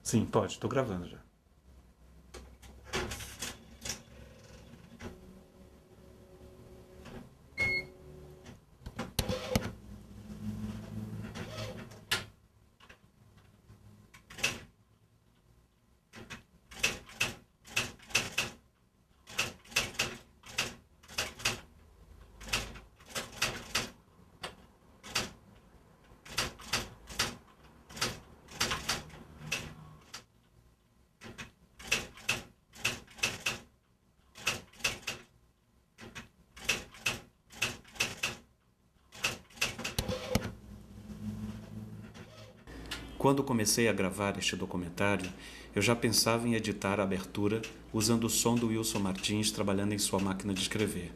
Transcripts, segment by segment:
Sim, pode, estou gravando já. Quando comecei a gravar este documentário, eu já pensava em editar a abertura usando o som do Wilson Martins trabalhando em sua máquina de escrever.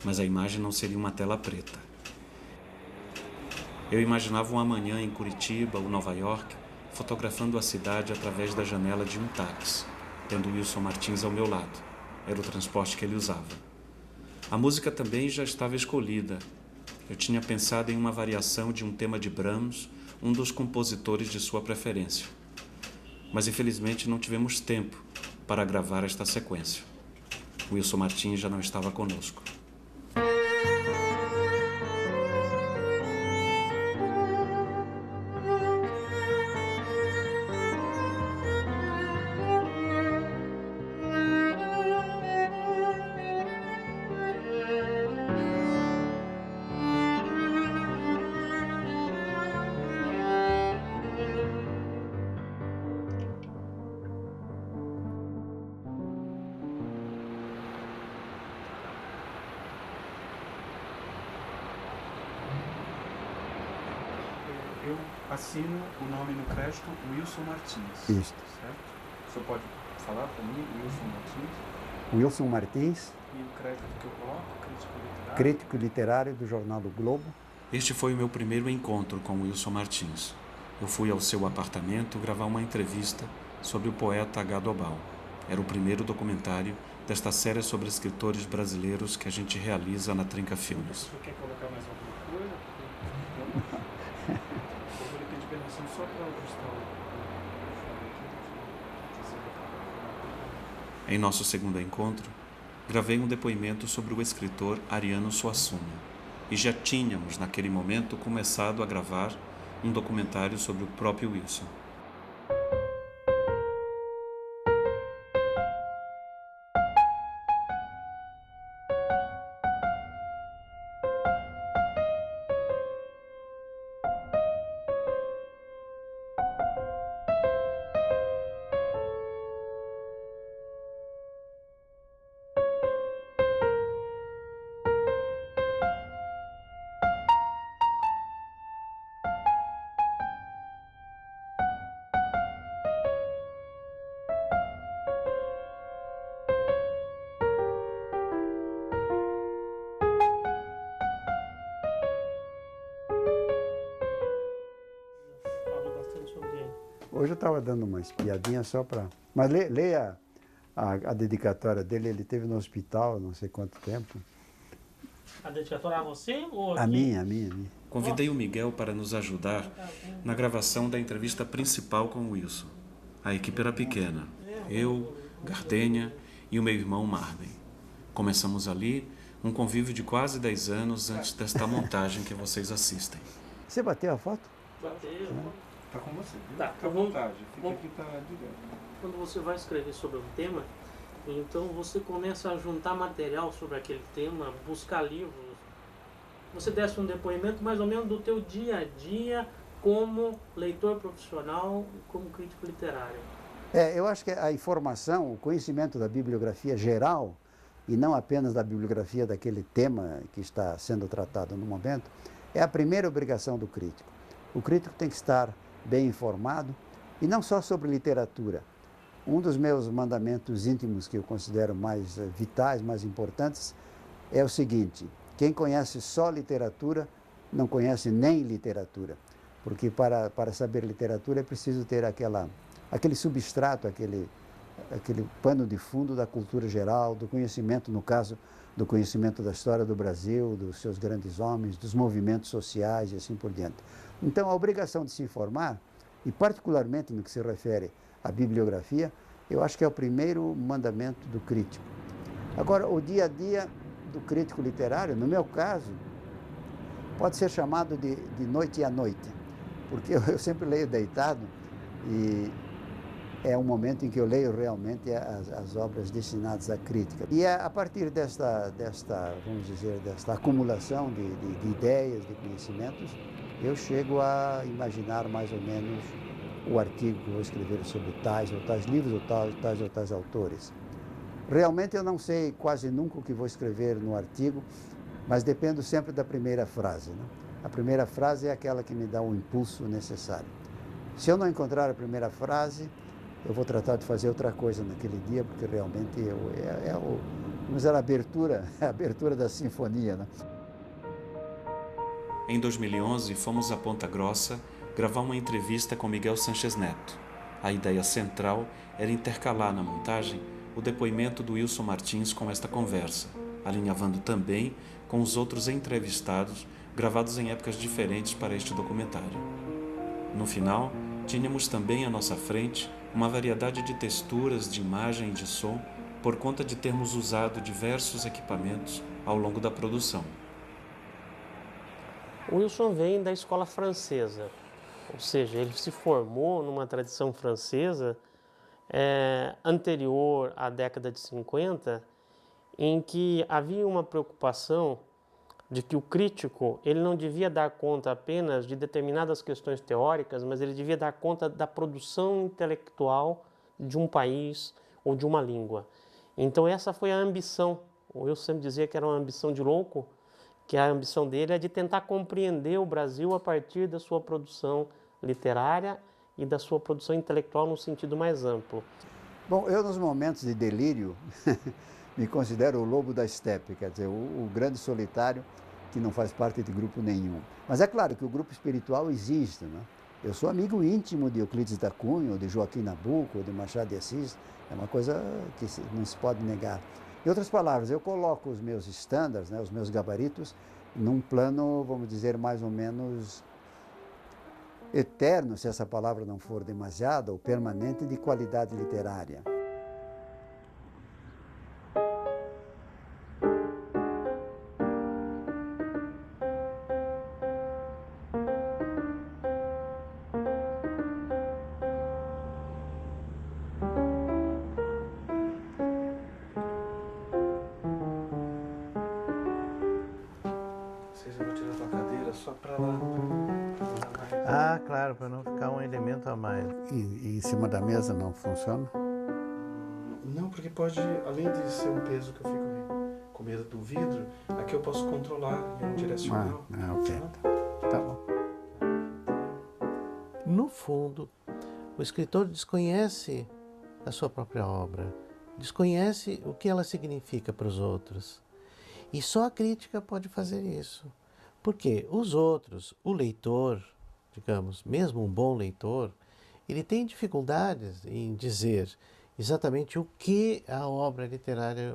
Mas a imagem não seria uma tela preta. Eu imaginava uma manhã em Curitiba ou Nova York, fotografando a cidade através da janela de um táxi, tendo Wilson Martins ao meu lado. Era o transporte que ele usava. A música também já estava escolhida. Eu tinha pensado em uma variação de um tema de Brahms, um dos compositores de sua preferência. Mas infelizmente não tivemos tempo para gravar esta sequência. Wilson Martins já não estava conosco. Eu assino o nome no crédito Wilson Martins. Isso. Certo? O senhor pode falar para mim, Wilson Martins? Wilson Martins, E o crédito que eu coloco, crítico literário? crítico literário do jornal O Globo. Este foi o meu primeiro encontro com Wilson Martins. Eu fui ao seu apartamento gravar uma entrevista sobre o poeta H. Dobal. Era o primeiro documentário desta série sobre escritores brasileiros que a gente realiza na Trinca Filmes. O senhor quer colocar mais alguma coisa? Eu vou lhe pedir permissão só para ajustar o... Em nosso segundo encontro, gravei um depoimento sobre o escritor Ariano Suassuna. E já tínhamos, naquele momento, começado a gravar um documentário sobre o próprio Wilson. Hoje eu estava dando uma espiadinha só para... Mas leia a dedicatória dele, ele teve no hospital não sei quanto tempo. A dedicatória a você ou A minha. Convidei o Miguel para nos ajudar na gravação da entrevista principal com o Wilson. A equipe era pequena. Eu, Gardênia e o meu irmão Marvin. Começamos ali um convívio de quase 10 anos antes desta montagem que vocês assistem. Você bateu a foto? Bateu. Tá com você. Tá, Fica à vontade. Fica aqui, tá direto. Quando você vai escrever sobre um tema, então você começa a juntar material sobre aquele tema, buscar livros. Você desce um depoimento mais ou menos do teu dia a dia como leitor profissional, como crítico literário. Eu acho que a informação, o conhecimento da bibliografia geral, e não apenas da bibliografia daquele tema que está sendo tratado no momento, é a primeira obrigação do crítico. O crítico tem que estar bem informado, e não só sobre literatura. Um dos meus mandamentos íntimos que eu considero mais vitais, mais importantes, é o seguinte: quem conhece só literatura, não conhece nem literatura. Porque para saber literatura é preciso ter aquele substrato, aquele pano de fundo da cultura geral, do conhecimento, no caso, do conhecimento da história do Brasil, dos seus grandes homens, dos movimentos sociais e assim por diante. Então, a obrigação de se informar, e particularmente no que se refere a bibliografia, eu acho que é o primeiro mandamento do crítico. Agora, o dia a dia do crítico literário, no meu caso, pode ser chamado de noite à noite, porque eu sempre leio deitado e é um momento em que eu leio realmente as obras destinadas à crítica. E a partir desta vamos dizer, desta acumulação de ideias, de conhecimentos, eu chego a imaginar mais ou menos o artigo que vou escrever sobre tais ou tais livros, ou tais ou tais autores. Realmente eu não sei quase nunca o que vou escrever no artigo, mas dependo sempre da primeira frase, né? A primeira frase é aquela que me dá o impulso necessário. Se eu não encontrar a primeira frase, eu vou tratar de fazer outra coisa naquele dia, porque realmente vamos dizer, a abertura da sinfonia, né? Em 2011, fomos a Ponta Grossa gravar uma entrevista com Miguel Sánchez Neto. A ideia central era intercalar na montagem o depoimento do Wilson Martins com esta conversa, alinhavando também com os outros entrevistados gravados em épocas diferentes para este documentário. No final, tínhamos também à nossa frente uma variedade de texturas, de imagem e de som, por conta de termos usado diversos equipamentos ao longo da produção. O Wilson vem da escola francesa, ou seja, ele se formou numa tradição francesa anterior à década de 50, em que havia uma preocupação de que o crítico ele não devia dar conta apenas de determinadas questões teóricas, mas ele devia dar conta da produção intelectual de um país ou de uma língua. Então essa foi a ambição. O Wilson sempre dizia que era uma ambição de louco, que a ambição dele é de tentar compreender o Brasil a partir da sua produção literária e da sua produção intelectual no sentido mais amplo. Bom, eu nos momentos de delírio me considero o lobo da estepe, quer dizer, o grande solitário que não faz parte de grupo nenhum. Mas é claro que o grupo espiritual existe, né? Eu sou amigo íntimo de Euclides da Cunha, ou de Joaquim Nabuco, ou de Machado de Assis, é uma coisa que não se pode negar. Em outras palavras, eu coloco os meus estándares, né, os meus gabaritos, num plano, vamos dizer, mais ou menos eterno, se essa palavra não for demasiada, ou permanente, de qualidade literária. Eu vou tirar tua cadeira só para lá. Ah, claro, para não ficar um elemento a mais. E em cima da mesa não funciona? Não, porque pode, além de ser um peso que eu fico com medo do vidro, aqui eu posso controlar em um direcional. Ok. Tá bom. No fundo, o escritor desconhece a sua própria obra, desconhece o que ela significa para os outros. E só a crítica pode fazer isso. Porque os outros, o leitor, digamos, mesmo um bom leitor, ele tem dificuldades em dizer exatamente o que a obra literária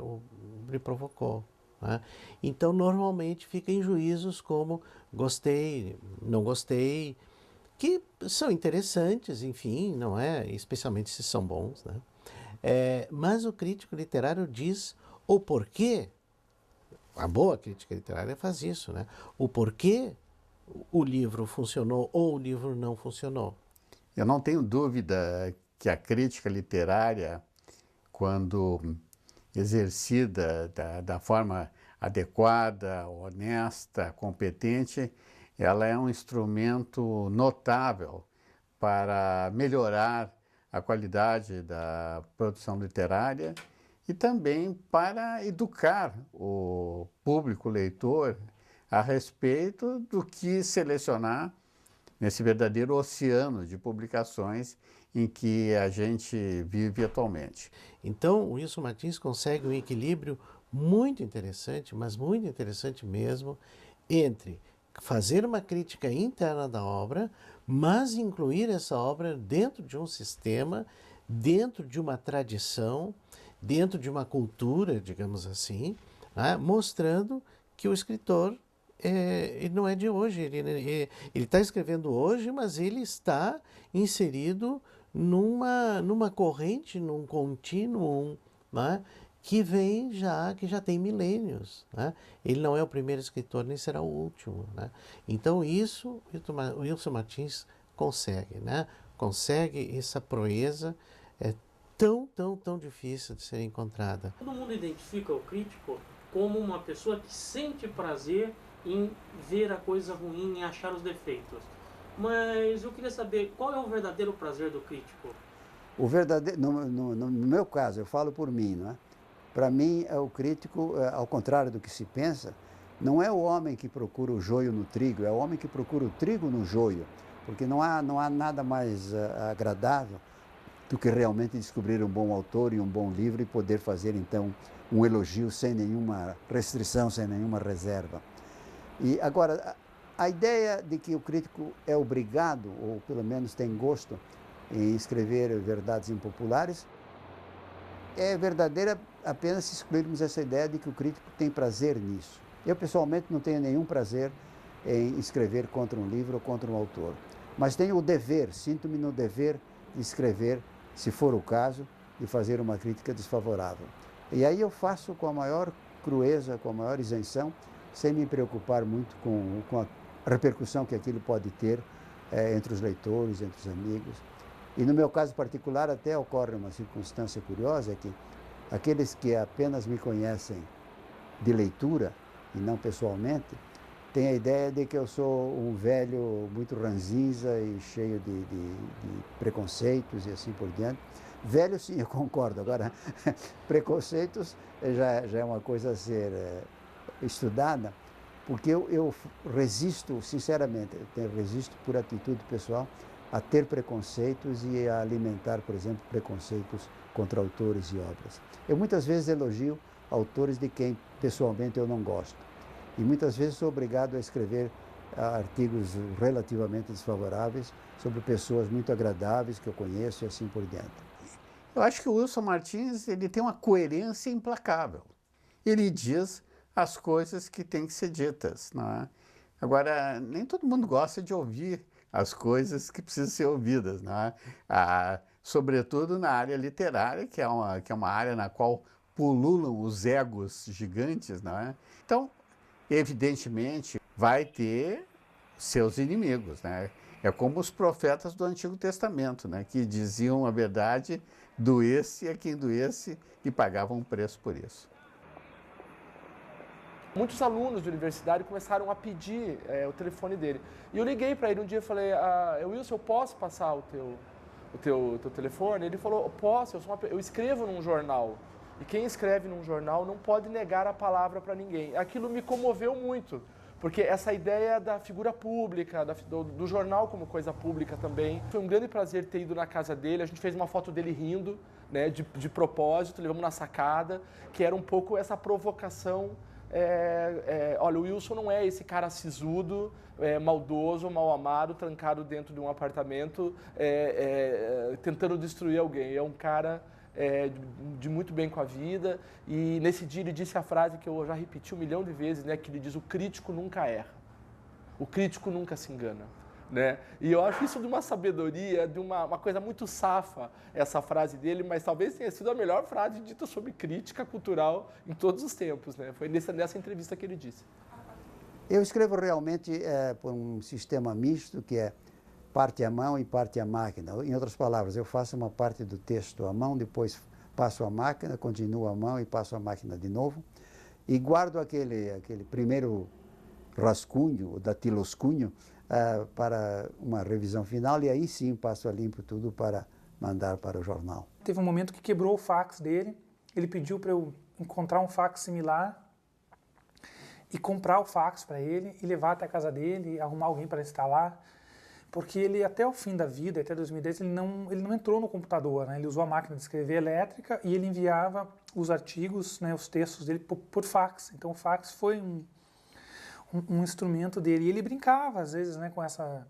lhe provocou, né? Então, normalmente, fica em juízos como gostei, não gostei, que são interessantes, enfim, não é? Especialmente se são bons, né? Mas o crítico literário diz o porquê. A boa crítica literária faz isso, né? O porquê o livro funcionou ou o livro não funcionou. Eu não tenho dúvida que a crítica literária, quando exercida da forma adequada, honesta, competente, ela é um instrumento notável para melhorar a qualidade da produção literária e também para educar o público leitor a respeito do que selecionar nesse verdadeiro oceano de publicações em que a gente vive atualmente. Então, o Wilson Martins consegue um equilíbrio muito interessante, mas muito interessante mesmo, entre fazer uma crítica interna da obra, mas incluir essa obra dentro de um sistema, dentro de uma tradição, dentro de uma cultura, digamos assim, né, mostrando que o escritor ele não é de hoje, ele está escrevendo hoje, mas ele está inserido numa corrente, num contínuo, né, que já tem milênios, né? Ele não é o primeiro escritor, nem será o último, né? Então isso o Wilson Martins consegue, né? Consegue essa proeza tão difícil de ser encontrada. Todo mundo identifica o crítico como uma pessoa que sente prazer em ver a coisa ruim, em achar os defeitos. Mas eu queria saber, qual é o verdadeiro prazer do crítico? O verdadeiro, no meu caso, eu falo por mim, não é? Para mim, o crítico, ao contrário do que se pensa, não é o homem que procura o joio no trigo, é o homem que procura o trigo no joio, porque não há nada mais agradável do que realmente descobrir um bom autor e um bom livro e poder fazer, então, um elogio sem nenhuma restrição, sem nenhuma reserva. E agora, a ideia de que o crítico é obrigado, ou pelo menos tem gosto, em escrever verdades impopulares, é verdadeira apenas se excluirmos essa ideia de que o crítico tem prazer nisso. Eu, pessoalmente, não tenho nenhum prazer em escrever contra um livro ou contra um autor, mas tenho o dever, sinto-me no dever de escrever, se for o caso, de fazer uma crítica desfavorável. E aí eu faço com a maior crueza, com a maior isenção, sem me preocupar muito com a repercussão que aquilo pode ter entre os leitores, entre os amigos. E no meu caso particular até ocorre uma circunstância curiosa, é que aqueles que apenas me conhecem de leitura e não pessoalmente, têm a ideia de que eu sou um velho muito ranzinza e cheio de preconceitos e assim por diante. Velho sim, eu concordo. Agora, preconceitos já é uma coisa a ser estudada, porque eu resisto, sinceramente, eu resisto por atitude pessoal a ter preconceitos e a alimentar, por exemplo, preconceitos contra autores e obras. Eu muitas vezes elogio autores de quem pessoalmente eu não gosto. E muitas vezes sou obrigado a escrever artigos relativamente desfavoráveis sobre pessoas muito agradáveis que eu conheço e assim por diante. Eu acho que o Wilson Martins ele tem uma coerência implacável. Ele diz as coisas que têm que ser ditas, não é? Agora, nem todo mundo gosta de ouvir as coisas que precisam ser ouvidas, não é? Sobretudo na área literária, que é uma área na qual pululam os egos gigantes, não é? Então, evidentemente, vai ter seus inimigos, né? É como os profetas do Antigo Testamento, né? Que diziam a verdade, doesse a quem doesse, e pagavam um preço por isso. Muitos alunos de universidade começaram a pedir o telefone dele. E eu liguei para ele um dia e falei, Wilson, eu posso passar o teu telefone? Ele falou, posso, eu escrevo num jornal. E quem escreve num jornal não pode negar a palavra para ninguém. Aquilo me comoveu muito, porque essa ideia da figura pública, do jornal como coisa pública também. Foi um grande prazer ter ido na casa dele, a gente fez uma foto dele rindo, né, de propósito, levamos na sacada, que era um pouco essa provocação. Olha, o Wilson não é esse cara sisudo, maldoso, mal amado, trancado dentro de um apartamento, tentando destruir alguém. É um cara de muito bem com a vida. E nesse dia ele disse a frase que eu já repeti 1 milhão de vezes, né, que ele diz: o crítico nunca erra, o crítico nunca se engana. Né? E eu acho isso de uma sabedoria, de uma coisa muito safa, essa frase dele, mas talvez tenha sido a melhor frase dita sobre crítica cultural em todos os tempos. Né? Foi nessa entrevista que ele disse. Eu escrevo realmente por um sistema misto, que é parte à mão e parte à máquina. Em outras palavras, eu faço uma parte do texto à mão, depois passo à máquina, continuo à mão e passo à máquina de novo, e guardo aquele primeiro rascunho, o datiloscunho, para uma revisão final, e aí sim passo a limpo tudo para mandar para o jornal. Teve um momento que quebrou o fax dele, ele pediu para eu encontrar um fax similar e comprar o fax para ele e levar até a casa dele, arrumar alguém para instalar, porque ele até o fim da vida, até 2010, ele não entrou no computador, né? Ele usou a máquina de escrever elétrica e ele enviava os artigos, né, os textos dele por fax. Então o fax foi um instrumento dele. E ele brincava, às vezes, né, com essa...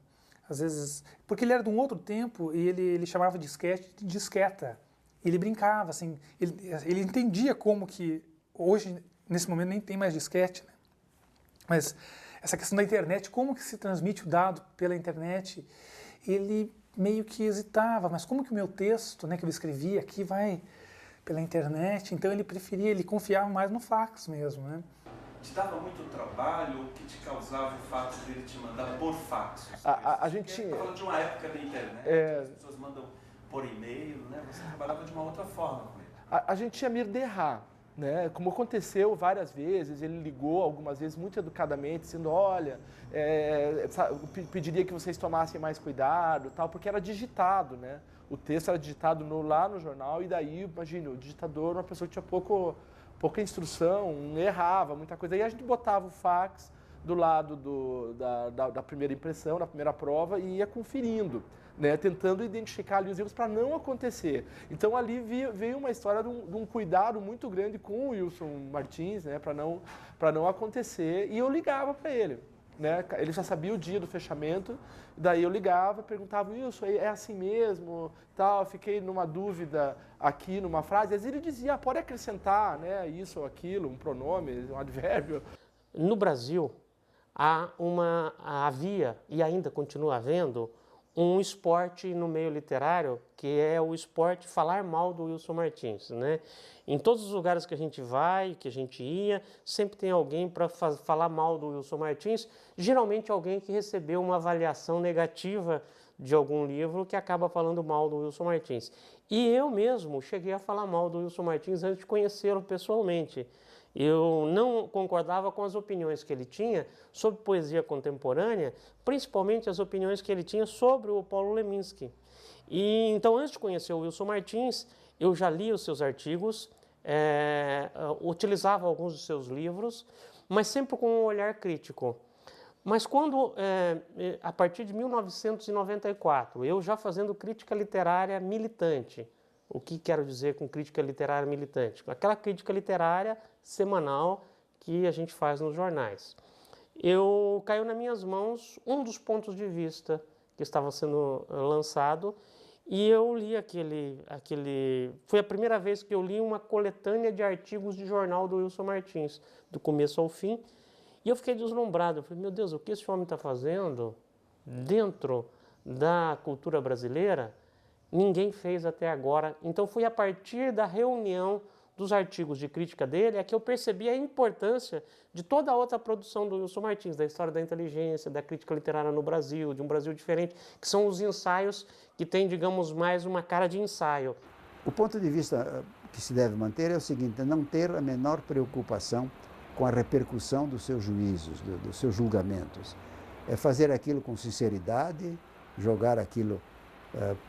Às vezes... Porque ele era de um outro tempo e ele chamava disquete de disqueta. Ele brincava, assim... Ele entendia como que... Hoje, nesse momento, nem tem mais disquete, né? Mas essa questão da internet, como que se transmite o dado pela internet, ele meio que hesitava, mas como que o meu texto, né, que eu escrevi aqui vai pela internet, então ele confiava mais no fax mesmo, né? Te dava muito trabalho? O que te causava o fato dele te mandar por fax? A gente tinha... falando de uma época da internet, as pessoas mandam por e-mail, né? Você trabalhava de uma outra forma com ele. A gente tinha medo de errar, né? Como aconteceu várias vezes, ele ligou algumas vezes muito educadamente, dizendo, olha, pediria que vocês tomassem mais cuidado, tal, porque era digitado, né? O texto era digitado lá no jornal e daí, imagina, o digitador, uma pessoa que tinha pouca instrução, errava muita coisa. Aí a gente botava o fax do lado da primeira impressão, da primeira prova e ia conferindo, né, tentando identificar ali os erros para não acontecer. Então ali veio uma história de um cuidado muito grande com o Wilson Martins, né, para não acontecer, e eu ligava para ele. Né? Ele já sabia o dia do fechamento, daí eu ligava, perguntava, Wilson, é assim mesmo? Tal, fiquei numa dúvida aqui numa frase, às vezes ele dizia, pode acrescentar, né, isso ou aquilo, um pronome, um advérbio. No Brasil, havia e ainda continua havendo um esporte no meio literário, que é o esporte falar mal do Wilson Martins, né? Em todos os lugares que a gente vai, que a gente ia, sempre tem alguém para falar mal do Wilson Martins, geralmente alguém que recebeu uma avaliação negativa de algum livro que acaba falando mal do Wilson Martins. E eu mesmo cheguei a falar mal do Wilson Martins antes de conhecê-lo pessoalmente. Eu não concordava com as opiniões que ele tinha sobre poesia contemporânea, principalmente as opiniões que ele tinha sobre o Paulo Leminski. E então, antes de conhecer o Wilson Martins, eu já li os seus artigos, utilizava alguns dos seus livros, mas sempre com um olhar crítico. Mas quando, a partir de 1994, eu já fazendo crítica literária militante, o que quero dizer com crítica literária militante? Aquela crítica literária semanal que a gente faz nos jornais. Caiu nas minhas mãos um dos pontos de vista que estava sendo lançado e eu li foi a primeira vez que eu li uma coletânea de artigos de jornal do Wilson Martins, do começo ao fim, e eu fiquei deslumbrado. Eu falei, meu Deus, o que esse homem está fazendo dentro da cultura brasileira? Ninguém fez até agora. Então foi a partir da reunião dos artigos de crítica dele que eu percebi a importância de toda a outra produção do Wilson Martins, da história da inteligência, da crítica literária no Brasil, de um Brasil diferente, que são os ensaios que têm, digamos, mais uma cara de ensaio. O ponto de vista que se deve manter é o seguinte, não ter a menor preocupação com a repercussão dos seus juízos, dos seus julgamentos. É fazer aquilo com sinceridade, jogar aquilo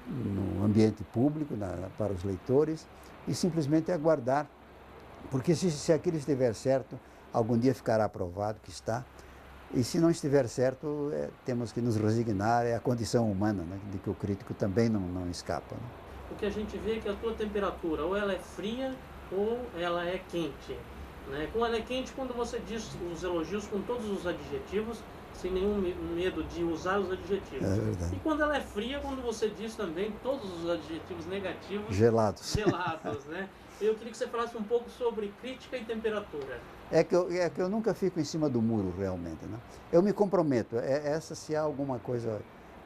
no ambiente público, para os leitores, e simplesmente aguardar, porque se aquilo estiver certo, algum dia ficará provado que está, e se não estiver certo, temos que nos resignar, é a condição humana, né, de que o crítico também não escapa. Né? O que a gente vê é que a tua temperatura, ou ela é fria, ou ela é quente. Né? Quando ela é quente, quando você diz os elogios com todos os adjetivos, sem nenhum medo de usar os adjetivos. É verdade. E quando ela é fria, quando você diz também todos os adjetivos negativos... Gelados. Gelados, né? Eu queria que você falasse um pouco sobre crítica e temperatura. É que eu nunca fico em cima do muro, realmente. Né? Eu me comprometo. Se há alguma coisa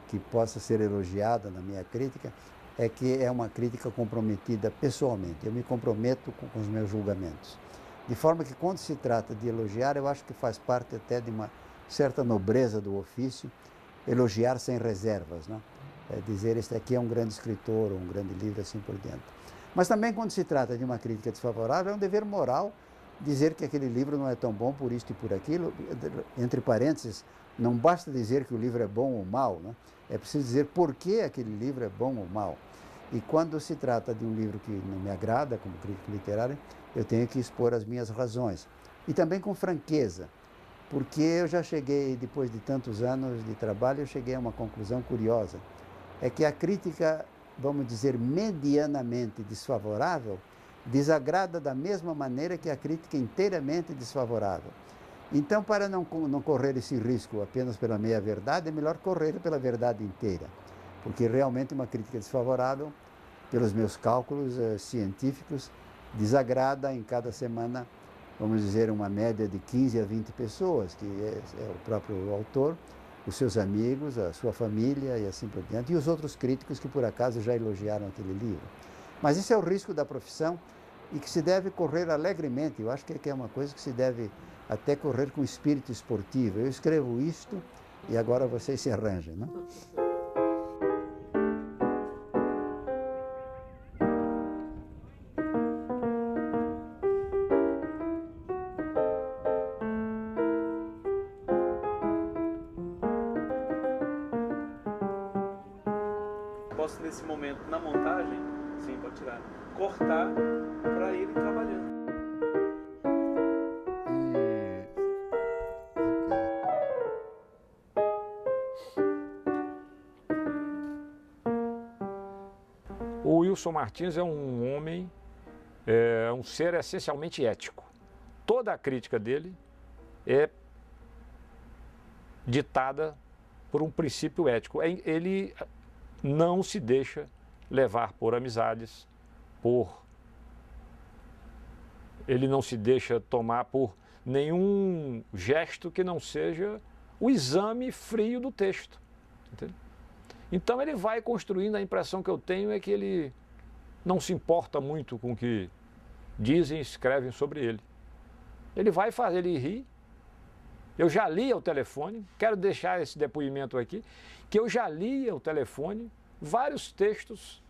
que possa ser elogiada na minha crítica, é que é uma crítica comprometida pessoalmente. Eu me comprometo com os meus julgamentos. De forma que, quando se trata de elogiar, eu acho que faz parte até de uma certa nobreza do ofício, elogiar sem reservas, né? Dizer este aqui é um grande escritor, um grande livro, assim por diante. Mas também quando se trata de uma crítica desfavorável, é um dever moral dizer que aquele livro não é tão bom por isto e por aquilo. Entre parênteses, não basta dizer que o livro é bom ou mau, né? É preciso dizer por que aquele livro é bom ou mau. E quando se trata de um livro que não me agrada, como crítico literário, eu tenho que expor as minhas razões. E também com franqueza. Porque eu já cheguei, depois de tantos anos de trabalho, eu cheguei a uma conclusão curiosa. É que a crítica, vamos dizer, medianamente desfavorável, desagrada da mesma maneira que a crítica inteiramente desfavorável. Então, para não correr esse risco apenas pela meia-verdade, é melhor correr pela verdade inteira. Porque realmente uma crítica desfavorável, pelos meus cálculos científicos, desagrada em cada semana, vamos dizer, uma média de 15 a 20 pessoas, que é o próprio autor, os seus amigos, a sua família e assim por diante, e os outros críticos que por acaso já elogiaram aquele livro. Mas isso é o risco da profissão e que se deve correr alegremente. Eu acho que é uma coisa que se deve até correr com espírito esportivo. Eu escrevo isto e agora vocês se arranjem, não? Posso, nesse momento, na montagem, sim, pode tirar, cortar para ele trabalhando. O Wilson Martins é um homem, um ser essencialmente ético. Toda a crítica dele é ditada por um princípio ético. Ele não se deixa levar por amizades, ele não se deixa tomar por nenhum gesto que não seja o exame frio do texto. Entende? Então ele vai construindo, a impressão que eu tenho é que ele não se importa muito com o que dizem e escrevem sobre ele. Ele vai fazer, ele ri. Eu já li ao telefone, quero deixar esse depoimento aqui, que eu já li ao telefone vários textos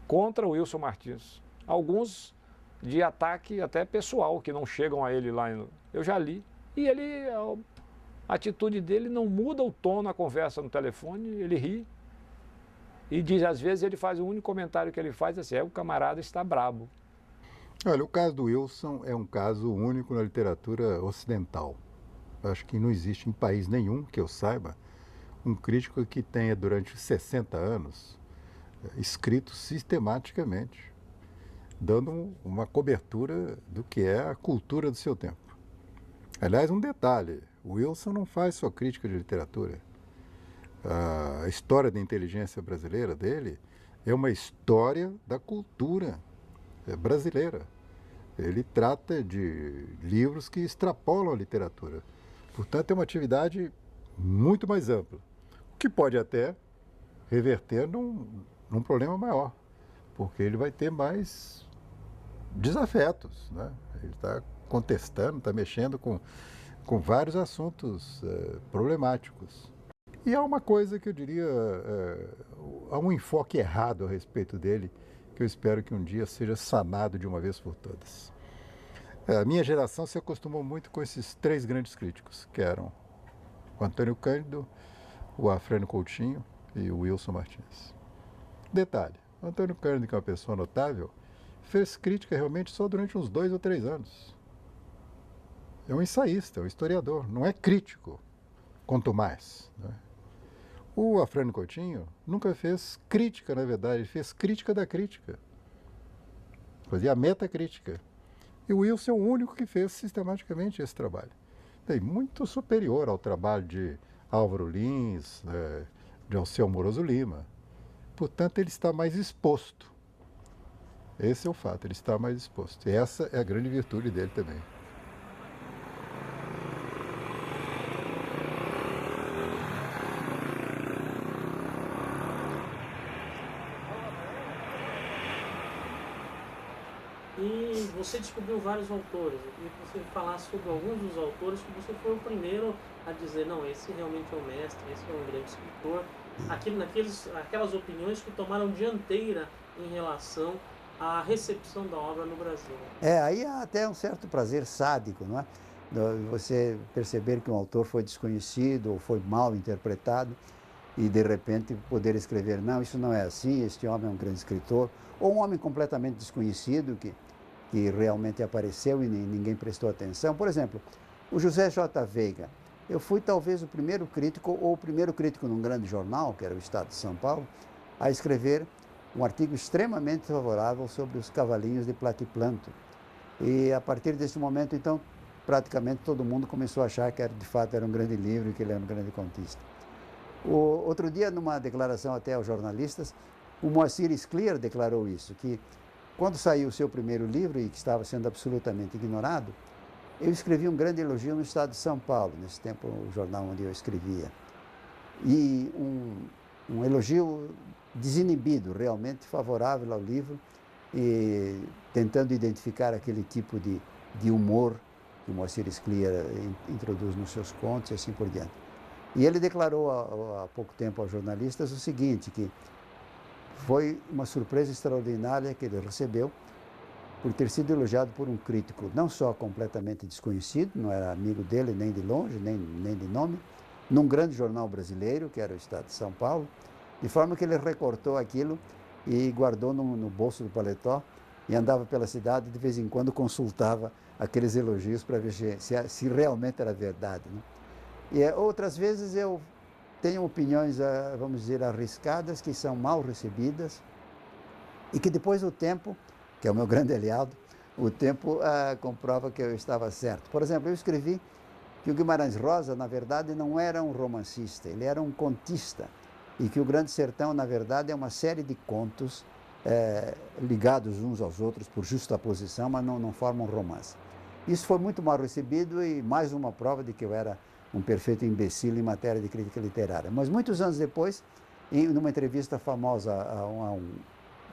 contra o Wilson Martins. Alguns de ataque até pessoal, que não chegam a ele lá. Eu já li. E ele, a atitude dele não muda o tom na conversa no telefone, ele ri. E diz, às vezes ele faz, o único comentário que ele faz assim, o camarada está brabo. Olha, o caso do Wilson é um caso único na literatura ocidental. Acho que não existe em país nenhum, que eu saiba, um crítico que tenha durante 60 anos escrito sistematicamente, dando uma cobertura do que é a cultura do seu tempo. Aliás, um detalhe, o Wilson não faz só crítica de literatura. A história da inteligência brasileira dele é uma história da cultura brasileira. Ele trata de livros que extrapolam a literatura. Portanto, é uma atividade muito mais ampla, o que pode até reverter num problema maior, porque ele vai ter mais desafetos, né? Ele está contestando, está mexendo com vários assuntos problemáticos. E há uma coisa que eu diria, há um enfoque errado a respeito dele, que eu espero que um dia seja sanado de uma vez por todas. A minha geração se acostumou muito com esses três grandes críticos, que eram o Antônio Cândido, o Afrânio Coutinho e o Wilson Martins. Detalhe, o Antônio Cândido, que é uma pessoa notável, fez crítica realmente só durante uns 2 ou 3 anos. É um ensaísta, é um historiador, não é crítico, quanto mais, né? O Afrânio Coutinho nunca fez crítica, na verdade, fez crítica da crítica. Fazia a metacrítica. E o Wilson é o único que fez sistematicamente esse trabalho. É muito superior ao trabalho de Álvaro Lins, de Alceu Moroso Lima. Portanto, ele está mais exposto. Esse é o fato, ele está mais exposto. E essa é a grande virtude dele também. E você descobriu vários autores. Eu queria que você falasse sobre alguns dos autores que você foi o primeiro a dizer, não, esse realmente é o mestre, esse é um grande escritor. Aquelas opiniões que tomaram dianteira em relação à recepção da obra no Brasil. Aí há até um certo prazer sádico, não é? Você perceber que um autor foi desconhecido ou foi mal interpretado e de repente poder escrever, não, isso não é assim, este homem é um grande escritor, ou um homem completamente desconhecido que realmente apareceu e ninguém prestou atenção. Por exemplo, o José J. Veiga. Eu fui talvez o primeiro crítico, ou o primeiro crítico num grande jornal, que era o Estado de São Paulo, a escrever um artigo extremamente favorável sobre os cavalinhos de Platiplanto. E a partir desse momento, então, praticamente todo mundo começou a achar que de fato era um grande livro e que ele era um grande contista. Outro dia, numa declaração até aos jornalistas, o Moacir Scliar declarou isso, que quando saiu o seu primeiro livro e que estava sendo absolutamente ignorado, eu escrevi um grande elogio no Estado de São Paulo, nesse tempo o jornal onde eu escrevia. e um elogio desinibido, realmente favorável ao livro, e tentando identificar aquele tipo de humor que o Moacir Scliar introduz nos seus contos e assim por diante. E ele declarou há pouco tempo aos jornalistas o seguinte, que foi uma surpresa extraordinária que ele recebeu por ter sido elogiado por um crítico não só completamente desconhecido, não era amigo dele nem de longe, nem de nome, num grande jornal brasileiro, que era o Estado de São Paulo, de forma que ele recortou aquilo e guardou no bolso do paletó e andava pela cidade e de vez em quando consultava aqueles elogios para ver se realmente era verdade, né? E outras vezes eu tenho opiniões, vamos dizer, arriscadas, que são mal recebidas e que depois o tempo, que é o meu grande aliado, o tempo comprova que eu estava certo. Por exemplo, eu escrevi que o Guimarães Rosa, na verdade, não era um romancista, ele era um contista. E que o Grande Sertão, na verdade, é uma série de contos ligados uns aos outros por justaposição, mas não formam um romance. Isso foi muito mal recebido e mais uma prova de que eu era um perfeito imbecil em matéria de crítica literária. Mas muitos anos depois, numa entrevista famosa a um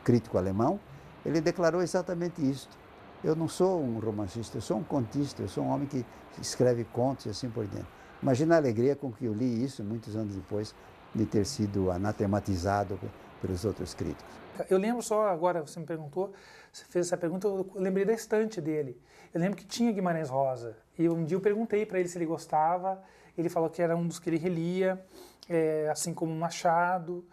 crítico alemão, ele declarou exatamente isto. Eu não sou um romancista, eu sou um contista, eu sou um homem que escreve contos e assim por diante. Imagina a alegria com que eu li isso muitos anos depois de ter sido anatematizado pelos outros críticos. Eu lembro só, agora você me perguntou, você fez essa pergunta, eu lembrei da estante dele. Eu lembro que tinha Guimarães Rosa, e um dia eu perguntei para ele se ele gostava, ele falou que era um dos que ele relia, assim como Machado,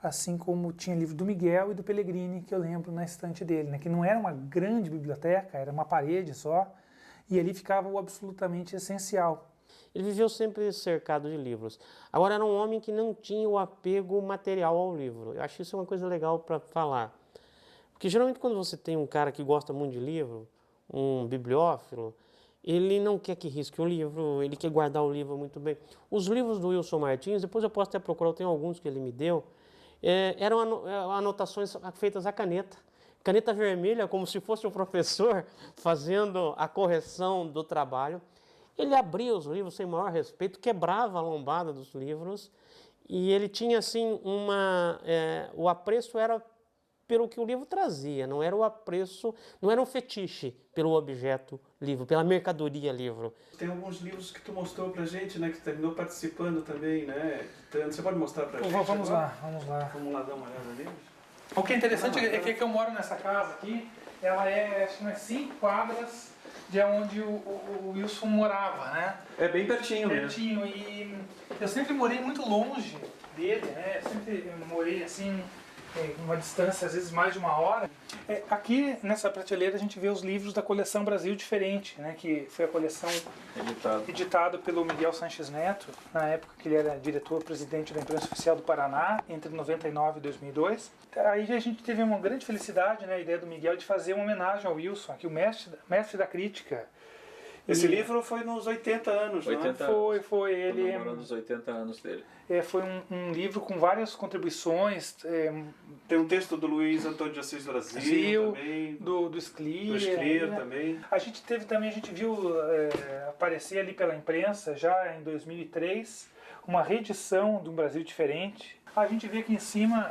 assim como tinha livro do Miguel e do Pellegrini, que eu lembro na estante dele, né? Que não era uma grande biblioteca, era uma parede só, e ali ficava o absolutamente essencial. Ele viveu sempre cercado de livros. Agora, era um homem que não tinha o apego material ao livro. Eu acho isso uma coisa legal para falar. Porque, geralmente, quando você tem um cara que gosta muito de livro, um bibliófilo, ele não quer que risque o livro, ele quer guardar o livro muito bem. Os livros do Wilson Martins, depois eu posso até procurar, eu tenho alguns que ele me deu, eram anotações feitas à caneta. Caneta vermelha, como se fosse o professor fazendo a correção do trabalho. Ele abria os livros sem maior respeito, quebrava a lombada dos livros e ele tinha assim o apreço era pelo que o livro trazia, não era o apreço, não era um fetiche pelo objeto livro, pela mercadoria livro. Tem alguns livros que tu mostrou pra gente, né, que terminou participando também, né? Você pode mostrar pra gente? Vamos lá. Vamos lá dar uma olhada neles? O que é interessante é que eu moro nessa casa aqui, ela acho que umas 5 quadras de onde o Wilson morava, né? É bem pertinho mesmo. Pertinho, e eu sempre morei muito longe dele, né? Eu sempre morei assim, uma distância, às vezes mais de 1 hora. Aqui nessa prateleira a gente vê os livros da coleção Brasil Diferente, né? Que foi a coleção editada pelo Miguel Sanches Neto, na época que ele era diretor-presidente da Imprensa Oficial do Paraná, entre 99 e 2002. Aí a gente teve uma grande felicidade, né, a ideia do Miguel de fazer uma homenagem ao Wilson, aqui o mestre da crítica. Esse livro foi nos 80 anos, 80 não é? Foi ele. Comemorando os 80 anos dele. Foi um livro com várias contribuições. Tem um texto do Luiz Antônio de Assis Brasil também. Do Scliar. Do Scliar também. A gente viu aparecer ali pela imprensa, já em 2003, uma reedição de Um Brasil Diferente. A gente vê aqui em cima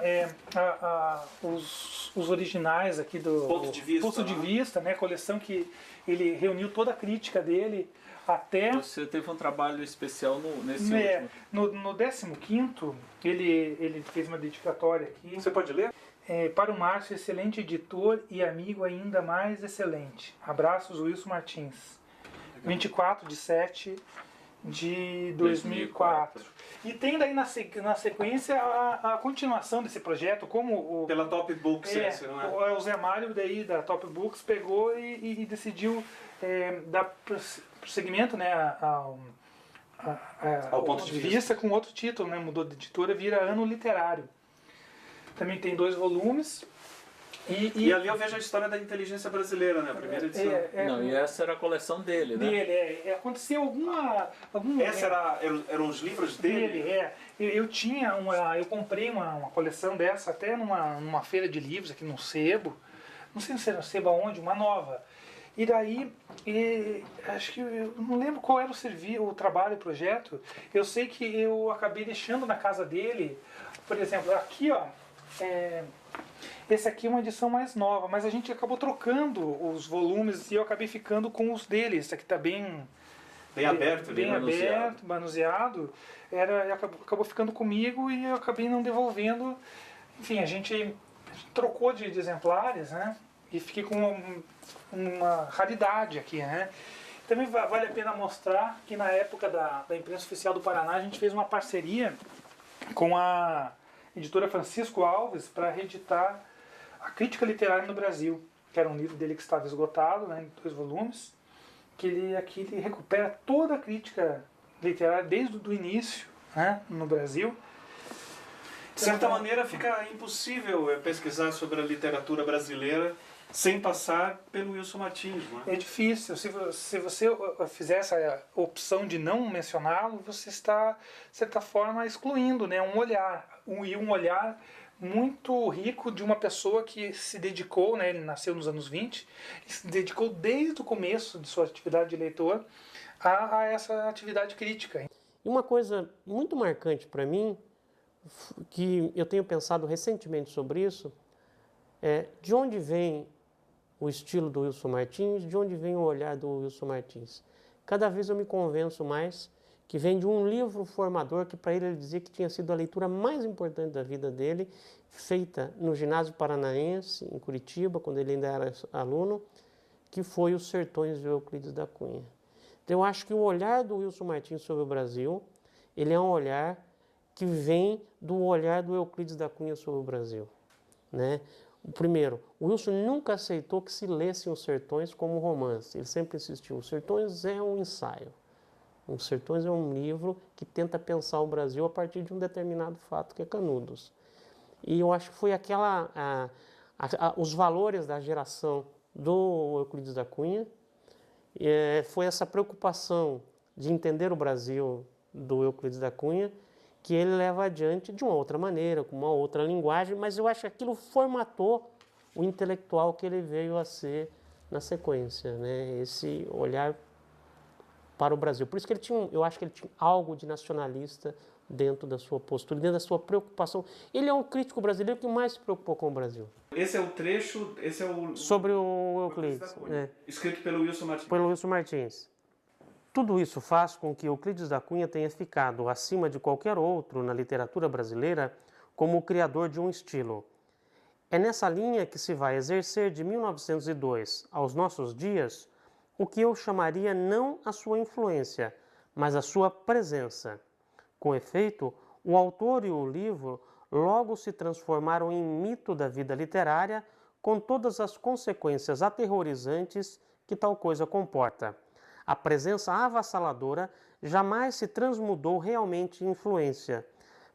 os originais aqui do Ponto de Vista, né? A coleção que ele reuniu toda a crítica dele até... Você teve um trabalho especial nesse último. No 15º, ele fez uma dedicatória aqui. Você pode ler? Para o Márcio, excelente editor e amigo ainda mais excelente. Abraços, Wilson Martins. 24/7 de 2004. E tem daí na sequência a continuação desse projeto, como pela Top Books, não é? O Zé Mário daí da Top Books pegou e decidiu dar prosseguimento, né, ao Ponto de Vista com outro título, né, mudou de editora, vira Ano Literário. Também tem 2 volumes. E ali eu vejo a história da inteligência brasileira, né? A primeira edição. E essa era a coleção dele, né? Aconteceu alguma... Eram os livros dele? Eu comprei uma coleção dessa até numa feira de livros aqui no Sebo. Não sei se era no Sebo aonde, uma nova. E daí, acho que eu não lembro qual era o trabalho, o projeto. Eu sei que eu acabei deixando na casa dele, por exemplo, aqui, ó, esse aqui é uma edição mais nova, mas a gente acabou trocando os volumes e eu acabei ficando com os dele. Esse aqui tá bem aberto, bem aberto, manuseado. Acabou ficando comigo e eu acabei não devolvendo. Enfim, a gente trocou de exemplares, né? E fiquei com uma raridade aqui, né? Também vale a pena mostrar que na época da imprensa oficial do Paraná a gente fez uma parceria com a editora Francisco Alves para reeditar a Crítica Literária no Brasil, que era um livro dele que estava esgotado, né, em 2 volumes, que ele recupera toda a crítica literária desde o início, né, no Brasil. De certa maneira fica impossível pesquisar sobre a literatura brasileira sem passar pelo Wilson Martins, não é? É difícil. Se você fizer essa opção de não mencioná-lo, você está, de certa forma, excluindo, né, um olhar muito rico de uma pessoa que se dedicou, né, ele nasceu nos anos 20, e se dedicou desde o começo de sua atividade de leitor a essa atividade crítica. E uma coisa muito marcante para mim, que eu tenho pensado recentemente sobre isso, é de onde vem o estilo do Wilson Martins, de onde vem o olhar do Wilson Martins. Cada vez eu me convenço mais que vem de um livro formador que para ele dizia que tinha sido a leitura mais importante da vida dele, feita no Ginásio Paranaense, em Curitiba, quando ele ainda era aluno, que foi Os Sertões de Euclides da Cunha. Então, eu acho que o olhar do Wilson Martins sobre o Brasil, ele é um olhar que vem do olhar do Euclides da Cunha sobre o Brasil, né? Primeiro, o Wilson nunca aceitou que se lessem Os Sertões como romance. Ele sempre insistiu, Os Sertões é um ensaio. Os Sertões é um livro que tenta pensar o Brasil a partir de um determinado fato, que é Canudos. E eu acho que foi os valores da geração do Euclides da Cunha, foi essa preocupação de entender o Brasil do Euclides da Cunha, que ele leva adiante de uma outra maneira, com uma outra linguagem, mas eu acho que aquilo formatou o intelectual que ele veio a ser na sequência, né? Esse olhar para o Brasil. Por isso que eu acho que ele tinha algo de nacionalista dentro da sua postura, dentro da sua preocupação. Ele é um crítico brasileiro que mais se preocupou com o Brasil. Esse é o trecho, sobre o Euclides, né? Escrito pelo Wilson Martins. Pelo Wilson Martins. Tudo isso faz com que Euclides da Cunha tenha ficado acima de qualquer outro na literatura brasileira como o criador de um estilo. É nessa linha que se vai exercer de 1902 aos nossos dias o que eu chamaria não a sua influência, mas a sua presença. Com efeito, o autor e o livro logo se transformaram em mito da vida literária, com todas as consequências aterrorizantes que tal coisa comporta. A presença avassaladora jamais se transmudou realmente em influência.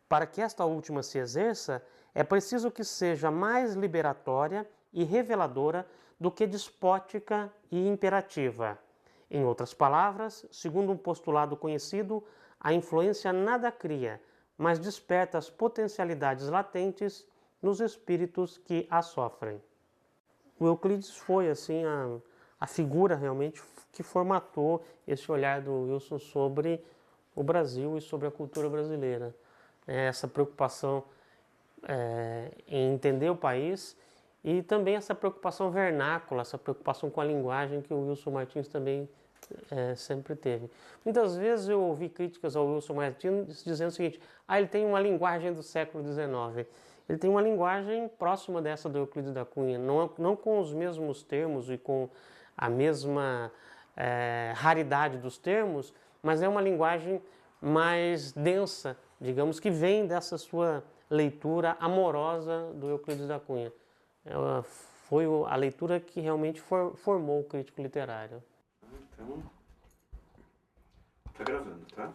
Para que esta última se exerça, é preciso que seja mais liberatória e reveladora do que despótica e imperativa. Em outras palavras, segundo um postulado conhecido, a influência nada cria, mas desperta as potencialidades latentes nos espíritos que a sofrem. O Euclides foi, assim, a figura realmente que formatou esse olhar do Wilson sobre o Brasil e sobre a cultura brasileira. Essa preocupação em entender o país e também essa preocupação vernácula, essa preocupação com a linguagem que o Wilson Martins também sempre teve. Muitas vezes eu ouvi críticas ao Wilson Martins dizendo o seguinte: ele tem uma linguagem do século XIX. Ele tem uma linguagem próxima dessa do Euclides da Cunha, não com os mesmos termos e com a mesma raridade dos termos, mas é uma linguagem mais densa, digamos, que vem dessa sua leitura amorosa do Euclides da Cunha. Foi a leitura que realmente formou o crítico literário. Então, tá gravando, tá?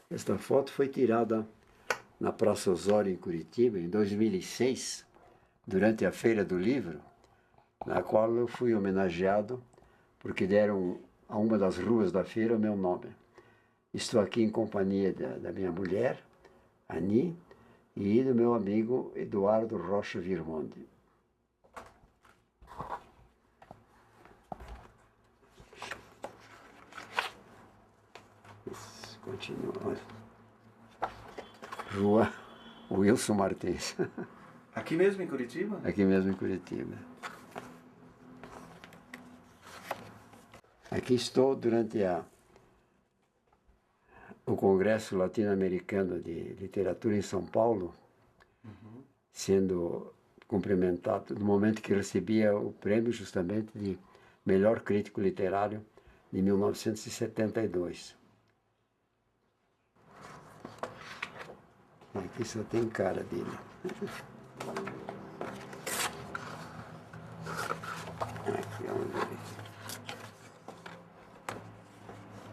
Esta foto foi tirada na Praça Osório, em Curitiba, em 2006, durante a Feira do Livro, na qual eu fui homenageado porque deram a uma das ruas da feira o meu nome. Estou aqui em companhia da minha mulher, Ani, e do meu amigo Eduardo Rocha Virmonde. Continua. Rua Wilson Martins. Aqui mesmo em Curitiba? Aqui mesmo em Curitiba. Aqui estou durante o Congresso Latino-Americano de Literatura em São Paulo, sendo cumprimentado no momento que recebia o prêmio justamente de melhor crítico literário de 1972. Aqui só tem cara dele. Aqui, vamos ver.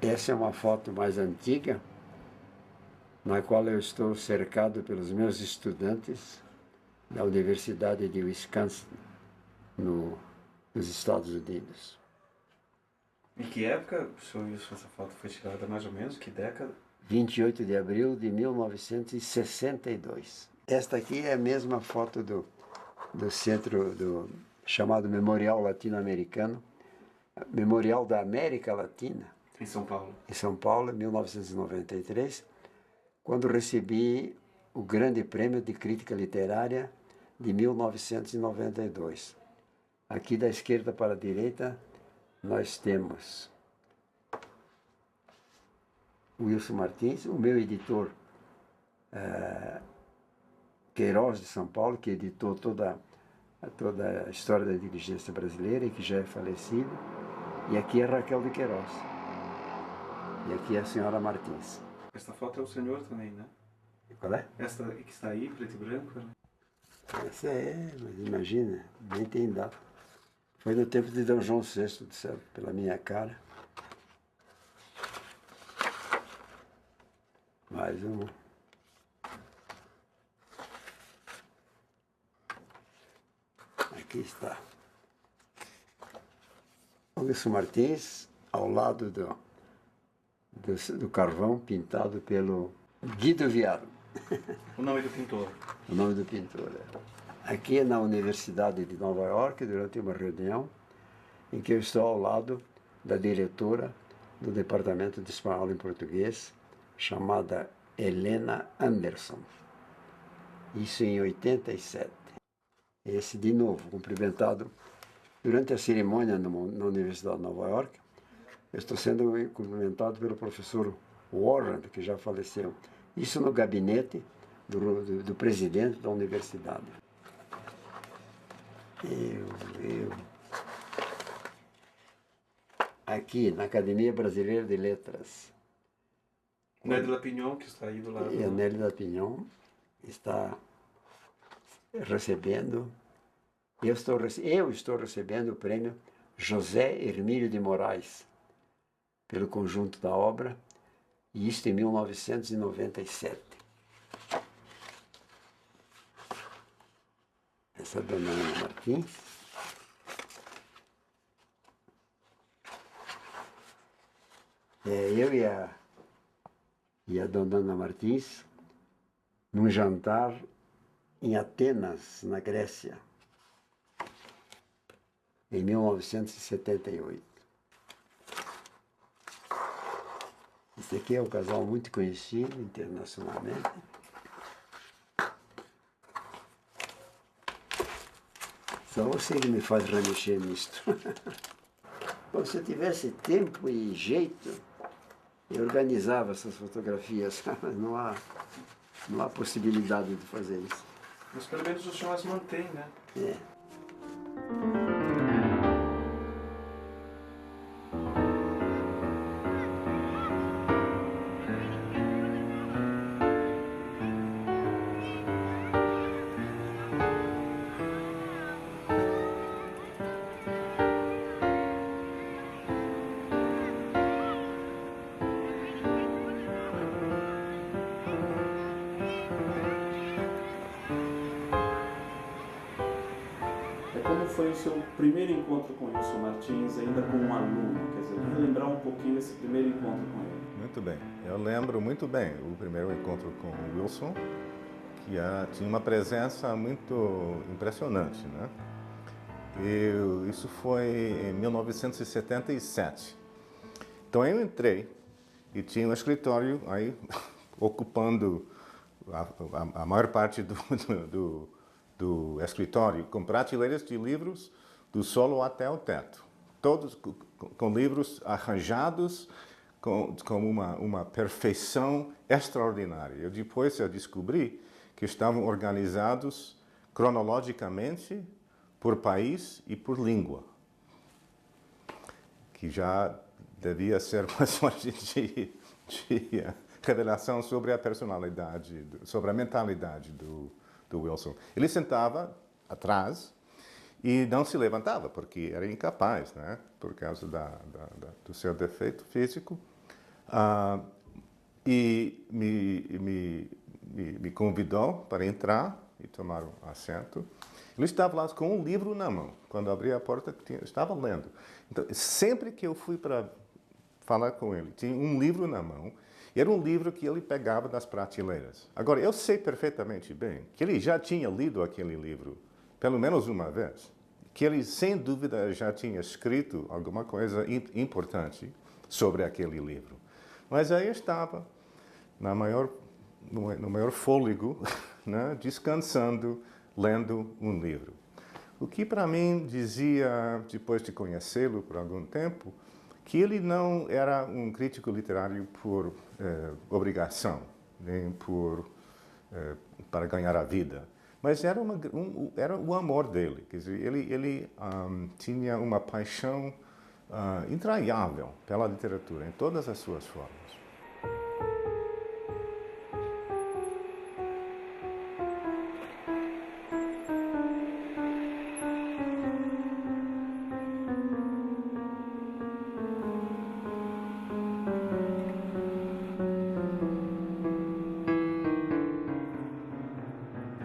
Essa é uma foto mais antiga, na qual eu estou cercado pelos meus estudantes da Universidade de Wisconsin, nos Estados Unidos. Em que época, senhor Wilson, essa foto foi tirada mais ou menos? Que década? 28 de abril de 1962. Esta aqui é a mesma foto do centro chamado Memorial Latino-Americano, Memorial da América Latina. Em São Paulo. Em São Paulo, em 1993, quando recebi o Grande Prêmio de Crítica Literária de 1992. Aqui da esquerda para a direita, nós temos Wilson Martins, o meu editor Queiroz de São Paulo, que editou toda a história da inteligência brasileira e que já é falecido. E aqui é Raquel de Queiroz. E aqui é a senhora Martins. Esta foto é o senhor também, né? Qual é? Esta que está aí, preto e branco, né? Essa mas imagina, nem tem data. Foi no tempo de D. João VI do céu, pela minha cara. Mais uma. Aqui está. O Wilson Martins, ao lado do carvão pintado pelo Guido Viaro. O nome do pintor. O nome do pintor. Aqui é na Universidade de Nova York, durante uma reunião em que eu estou ao lado da diretora do Departamento de Espanhol em Português, chamada Helena Anderson. Isso em 87. Esse, de novo, cumprimentado durante a cerimônia na Universidade de Nova York. Eu estou sendo cumprimentado pelo professor Warren, que já faleceu. Isso no gabinete do presidente da universidade. Aqui, na Academia Brasileira de Letras. Nélio Lapignon, que está aí do lado. E a Nélio Lapignon está recebendo. Eu estou recebendo o prêmio José Hermílio de Moraes, pelo conjunto da obra, e isto em 1997. Essa é a dona Ana Martins. Eu e a dona Ana Martins, num jantar em Atenas, na Grécia, em 1978. Esse aqui é um casal muito conhecido internacionalmente. Só você que me faz remexer nisto. Bom, se eu tivesse tempo e jeito, eu organizava essas fotografias, mas não há possibilidade de fazer isso. Mas pelo menos o senhor as mantém, né? É. Como foi o seu primeiro encontro com Wilson Martins, ainda como um aluno? Quer dizer, eu queria lembrar um pouquinho desse primeiro encontro com ele. muito bem. Eu lembro muito bem o primeiro encontro com o Wilson, que tinha uma presença muito impressionante, né? Isso foi em 1977. Então eu entrei e tinha um escritório aí ocupando a maior parte do escritório, com prateleiras de livros do solo até o teto. Todos com livros arranjados com uma perfeição extraordinária. Depois eu descobri que estavam organizados cronologicamente por país e por língua, que já devia ser uma sorte de revelação sobre a personalidade, sobre a mentalidade do Wilson. Ele sentava atrás e não se levantava, porque era incapaz, né? Por causa do seu defeito físico. E me convidou para entrar e tomar um assento. Ele estava lá com um livro na mão. Quando abri a porta, estava lendo. Então, sempre que eu fui para falar com ele, tinha um livro na mão. E era um livro que ele pegava das prateleiras. Agora, eu sei perfeitamente bem que ele já tinha lido aquele livro pelo menos uma vez. Que ele, sem dúvida, já tinha escrito alguma coisa importante sobre aquele livro. Mas aí estava, no maior fôlego, né, descansando, lendo um livro. O que para mim dizia, depois de conhecê-lo por algum tempo, que ele não era um crítico literário por obrigação, nem para ganhar a vida, mas era o amor dele. Quer dizer, ele tinha uma paixão entranhável pela literatura, em todas as suas formas.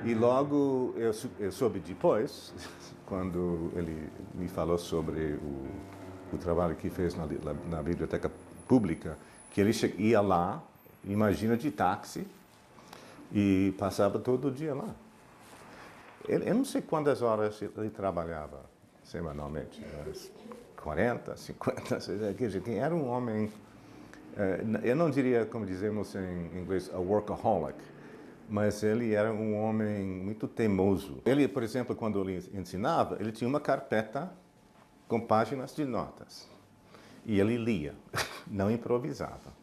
E logo eu soube depois, quando ele me falou sobre o trabalho que fez na biblioteca pública, que ele ia lá, imagina, de táxi, e passava todo dia lá. Eu não sei quantas horas ele trabalhava semanalmente, 40, 50, quer dizer, era um homem, eu não diria, como dizemos em inglês, a workaholic, mas ele era um homem muito teimoso. Ele, por exemplo, quando ele ensinava, ele tinha uma carpeta com páginas de notas. E ele lia, não improvisava.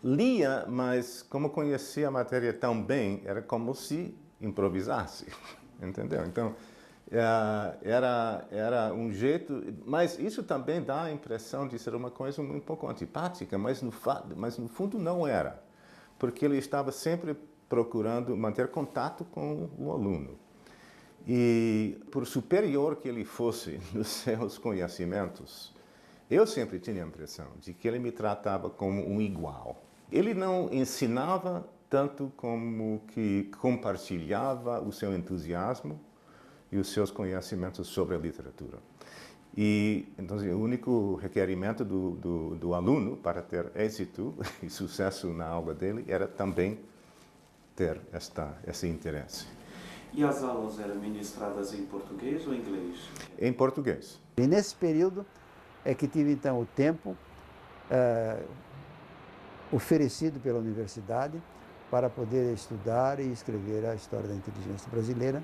Lia, mas como conhecia a matéria tão bem, era como se improvisasse, entendeu? Então, era um jeito... Mas isso também dá a impressão de ser uma coisa um pouco antipática, mas no fundo não era. Porque ele estava sempre procurando manter contato com o aluno. E, por superior que ele fosse nos seus conhecimentos, eu sempre tinha a impressão de que ele me tratava como um igual. Ele não ensinava tanto como que compartilhava o seu entusiasmo e os seus conhecimentos sobre a literatura. E, então, o único requerimento do aluno para ter êxito e sucesso na aula dele era também ter esse interesse. E as aulas eram ministradas em português ou em inglês? Em português. E nesse período é que tive então o tempo oferecido pela universidade para poder estudar e escrever a história da inteligência brasileira,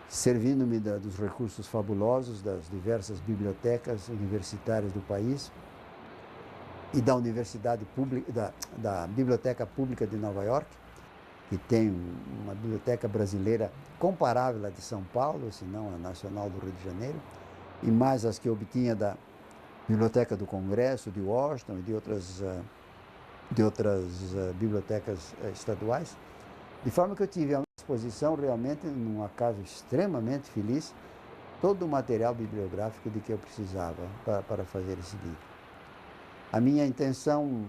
servindo-me dos recursos fabulosos das diversas bibliotecas universitárias do país e da Universidade Pública, da Biblioteca Pública de Nova York, que tem uma biblioteca brasileira comparável à de São Paulo, se não a Nacional do Rio de Janeiro, e mais as que eu obtinha da Biblioteca do Congresso, de Washington e de outras bibliotecas estaduais, de forma que eu tive à disposição, realmente, num acaso extremamente feliz, todo o material bibliográfico de que eu precisava para fazer esse livro. A minha intenção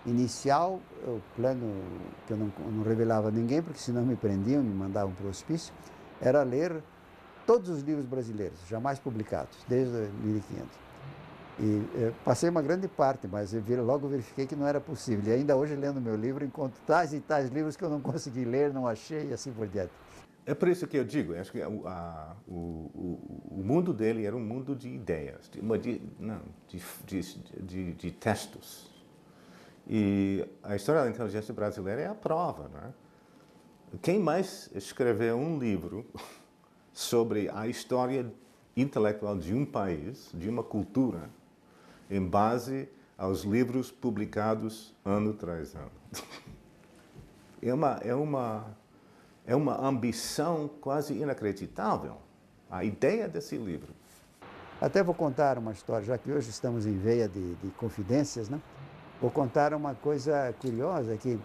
inicial, o plano que eu não revelava a ninguém, porque senão me prendiam, me mandavam para o hospício, era ler todos os livros brasileiros, jamais publicados, desde 1500. E passei uma grande parte, mas logo verifiquei que não era possível. E ainda hoje, lendo meu livro, encontro tais e tais livros que eu não consegui ler, não achei e assim por diante. É por isso que eu digo, acho que o mundo dele era um mundo de ideias, de textos. E a história da inteligência brasileira é a prova, não é? Quem mais escreveu um livro sobre a história intelectual de um país, de uma cultura, em base aos livros publicados ano tras ano? É uma ambição quase inacreditável, a ideia desse livro. Até vou contar uma história, já que hoje estamos em veia de confidências, né? Vou contar uma coisa curiosa, que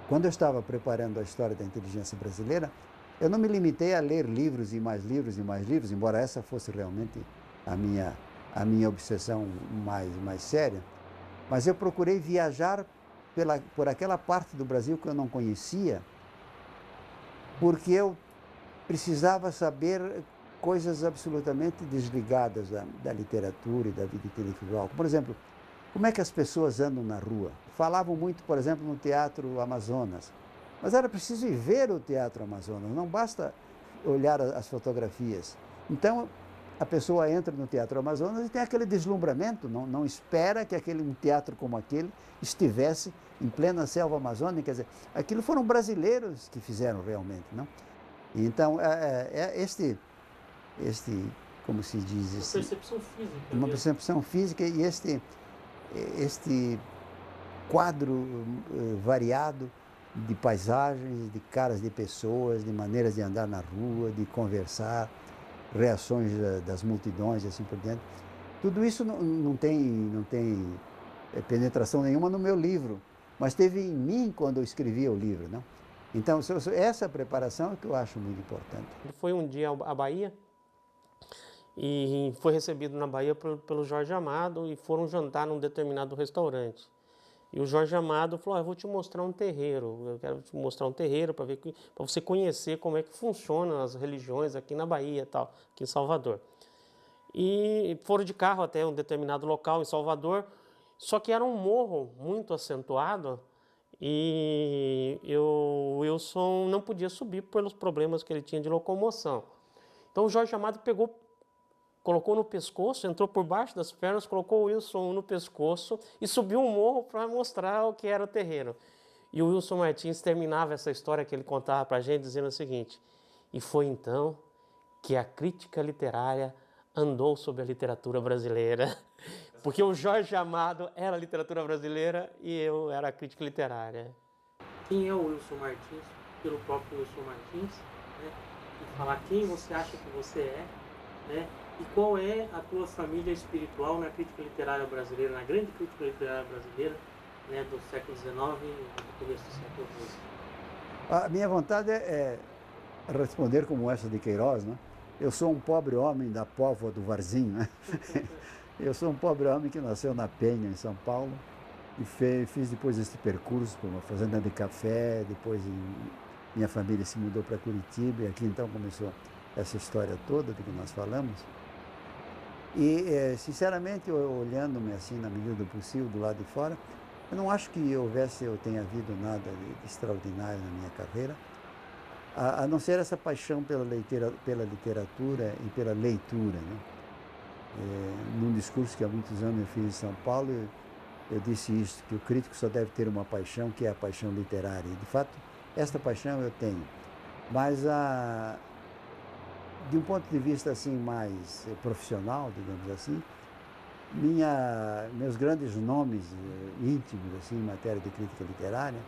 quando eu estava preparando a história da inteligência brasileira, eu não me limitei a ler livros e mais livros e mais livros, embora essa fosse realmente a minha obsessão mais séria, mas eu procurei viajar por aquela parte do Brasil que eu não conhecia, porque eu precisava saber coisas absolutamente desligadas da literatura e da vida intelectual. Por exemplo, como é que as pessoas andam na rua? Falavam muito, por exemplo, no Teatro Amazonas, mas era preciso ir ver o Teatro Amazonas, não basta olhar as fotografias. Então, a pessoa entra no Teatro Amazonas e tem aquele deslumbramento, não espera que um teatro como aquele estivesse em plena selva amazônica. Quer dizer, aquilo foram brasileiros que fizeram realmente, não? Então, como se diz? Uma percepção física. Uma percepção física e este quadro variado de paisagens, de caras de pessoas, de maneiras de andar na rua, de conversar, reações das multidões e assim por diante. Tudo isso não tem penetração nenhuma no meu livro, mas teve em mim quando eu escrevia o livro, não? Então, essa preparação é que eu acho muito importante. Ele foi um dia à Bahia e foi recebido na Bahia pelo Jorge Amado e foram jantar num determinado restaurante. E o Jorge Amado falou, eu vou te mostrar um terreiro, eu quero te mostrar um terreiro para você conhecer como é que funcionam as religiões aqui na Bahia, tal, aqui em Salvador. E foram de carro até um determinado local em Salvador, só que era um morro muito acentuado e o Wilson não podia subir pelos problemas que ele tinha de locomoção. Então o Jorge Amado colocou no pescoço, entrou por baixo das pernas, colocou o Wilson no pescoço e subiu um morro para mostrar o que era o terreiro. E o Wilson Martins terminava essa história que ele contava para a gente dizendo o seguinte, e foi então que a crítica literária andou sobre a literatura brasileira, porque o Jorge Amado era a literatura brasileira e eu era a crítica literária. Quem é o Wilson Martins? Pelo próprio Wilson Martins, né? E falar quem você acha que você é, né? E qual é a tua família espiritual na crítica literária brasileira, na grande crítica literária brasileira, né, do século XIX e do começo do século XX? A minha vontade é responder como essa de Queiroz, né? Eu sou um pobre homem da póvoa do Varzinho, né? Eu sou um pobre homem que nasceu na Penha, em São Paulo, e fiz depois esse percurso por uma fazenda de café, depois minha família se mudou para Curitiba, e aqui então começou essa história toda de que nós falamos. E, sinceramente, olhando-me assim, na medida do possível, do lado de fora, eu não acho que tenha havido nada de extraordinário na minha carreira, a não ser essa paixão pela literatura e pela leitura, né? Num discurso que há muitos anos eu fiz em São Paulo, eu disse isso, que o crítico só deve ter uma paixão, que é a paixão literária. E, de fato, esta paixão eu tenho. Mas de um ponto de vista assim mais profissional, digamos assim, meus grandes nomes íntimos assim em matéria de crítica literária